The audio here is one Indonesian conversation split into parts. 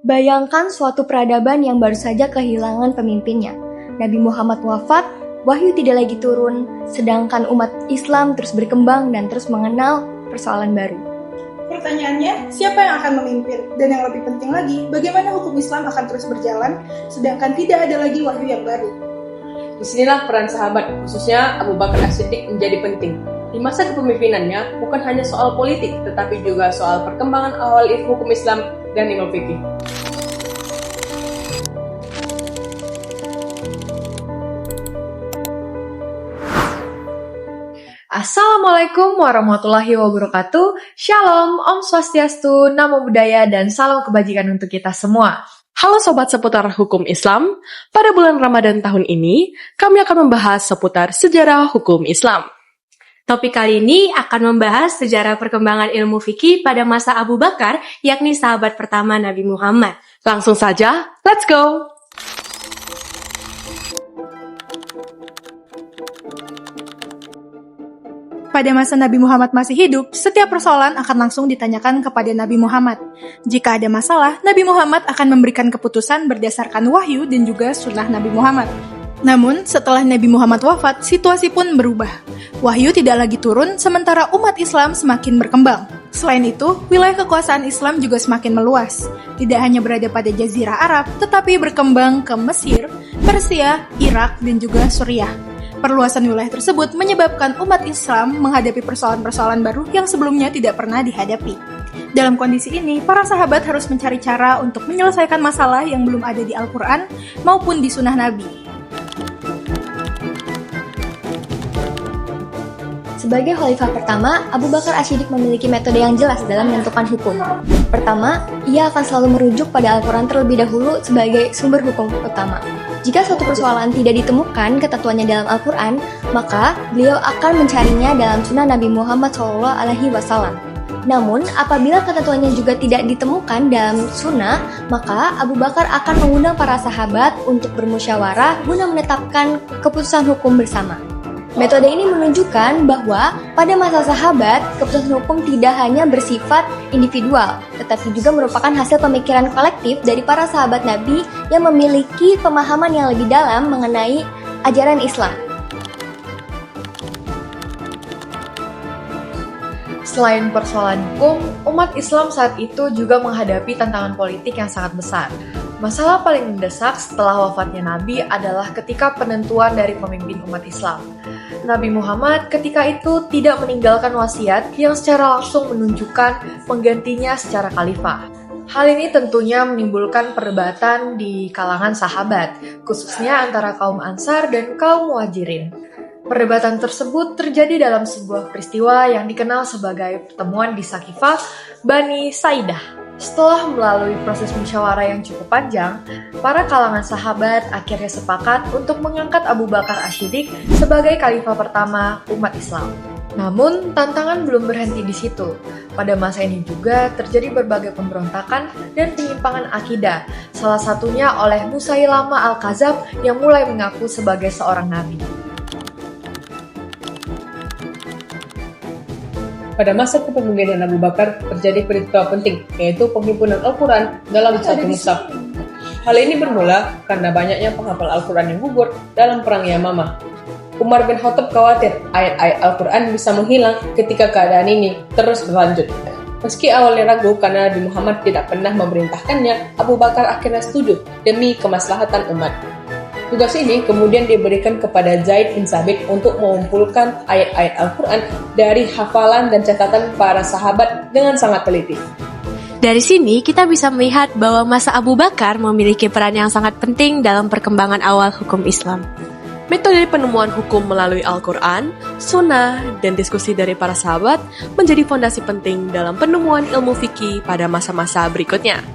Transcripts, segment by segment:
Bayangkan suatu peradaban yang baru saja kehilangan pemimpinnya. Nabi Muhammad wafat, wahyu tidak lagi turun, sedangkan umat Islam terus berkembang dan terus mengenal persoalan baru. Pertanyaannya, siapa yang akan memimpin? Dan yang lebih penting lagi, bagaimana hukum Islam akan terus berjalan, sedangkan tidak ada lagi wahyu yang baru? Disinilah peran sahabat, khususnya Abu Bakar As-Siddiq menjadi penting. Di masa kepemimpinannya, bukan hanya soal politik, tetapi juga soal perkembangan awal hukum Islam dan ilmu fikih. Assalamualaikum warahmatullahi wabarakatuh. Shalom, Om Swastiastu, Namo Buddhaya, dan salam kebajikan untuk kita semua. Halo Sobat seputar hukum Islam, pada bulan Ramadan tahun ini, kami akan membahas seputar sejarah hukum Islam. Topik kali ini akan membahas sejarah perkembangan ilmu fikih pada masa Abu Bakar, yakni sahabat pertama Nabi Muhammad. Langsung saja, let's go! Pada masa Nabi Muhammad masih hidup, setiap persoalan akan langsung ditanyakan kepada Nabi Muhammad. Jika ada masalah, Nabi Muhammad akan memberikan keputusan berdasarkan wahyu dan juga sunnah Nabi Muhammad. Namun, setelah Nabi Muhammad wafat, situasi pun berubah. Wahyu tidak lagi turun, sementara umat Islam semakin berkembang. Selain itu, wilayah kekuasaan Islam juga semakin meluas. Tidak hanya berada pada Jazirah Arab, tetapi berkembang ke Mesir, Persia, Irak, dan juga Suriah. Perluasan wilayah tersebut menyebabkan umat Islam menghadapi persoalan-persoalan baru yang sebelumnya tidak pernah dihadapi. Dalam kondisi ini, para sahabat harus mencari cara untuk menyelesaikan masalah yang belum ada di Al-Quran maupun di Sunnah Nabi. Sebagai khalifah pertama, Abu Bakar As-Siddiq memiliki metode yang jelas dalam menentukan hukum. Pertama, ia akan selalu merujuk pada Al-Quran terlebih dahulu sebagai sumber hukum utama. Jika suatu persoalan tidak ditemukan ketentuannya dalam Al-Quran, maka beliau akan mencarinya dalam sunnah Nabi Muhammad SAW. Namun, apabila ketentuannya juga tidak ditemukan dalam sunnah, maka Abu Bakar akan mengundang para sahabat untuk bermusyawarah guna menetapkan keputusan hukum bersama. Metode ini menunjukkan bahwa pada masa sahabat, keputusan hukum tidak hanya bersifat individual, tetapi juga merupakan hasil pemikiran kolektif dari para sahabat Nabi yang memiliki pemahaman yang lebih dalam mengenai ajaran Islam. Selain persoalan hukum, umat Islam saat itu juga menghadapi tantangan politik yang sangat besar. Masalah paling mendesak setelah wafatnya Nabi adalah ketika penentuan dari pemimpin umat Islam. Nabi Muhammad ketika itu tidak meninggalkan wasiat yang secara langsung menunjukkan penggantinya secara khalifah. Hal ini tentunya menimbulkan perdebatan di kalangan sahabat, khususnya antara kaum Ansar dan kaum Muhajirin. Perdebatan tersebut terjadi dalam sebuah peristiwa yang dikenal sebagai pertemuan di Saqifah Bani Saidah. Setelah melalui proses musyawarah yang cukup panjang, para kalangan sahabat akhirnya sepakat untuk mengangkat Abu Bakar As-Siddiq sebagai khalifah pertama umat Islam. Namun, tantangan belum berhenti di situ. Pada masa ini juga terjadi berbagai pemberontakan dan penyimpangan akidah, salah satunya oleh Musailama Al-Kadzab yang mulai mengaku sebagai seorang nabi. Pada masa kepemimpinan Abu Bakar terjadi peristiwa penting, yaitu penghimpunan Al-Quran dalam satu mushaf. Hal ini bermula karena banyaknya penghafal Al-Quran yang gugur dalam perang Yamamah. Umar bin Khattab khawatir ayat-ayat Al-Quran bisa menghilang ketika keadaan ini terus berlanjut. Meski awalnya ragu karena Nabi Muhammad tidak pernah memerintahkannya, Abu Bakar akhirnya setuju demi kemaslahatan umat. Tugas ini kemudian diberikan kepada Zaid bin Sabit untuk mengumpulkan ayat-ayat Al-Quran dari hafalan dan catatan para sahabat dengan sangat teliti. Dari sini kita bisa melihat bahwa masa Abu Bakar memiliki peran yang sangat penting dalam perkembangan awal hukum Islam. Metode penemuan hukum melalui Al-Quran, Sunnah, dan diskusi dari para sahabat menjadi fondasi penting dalam penemuan ilmu fikih pada masa-masa berikutnya.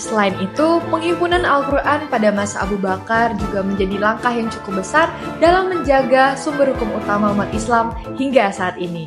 Selain itu, penghimpunan Al-Quran pada masa Abu Bakar juga menjadi langkah yang cukup besar dalam menjaga sumber hukum utama umat Islam hingga saat ini.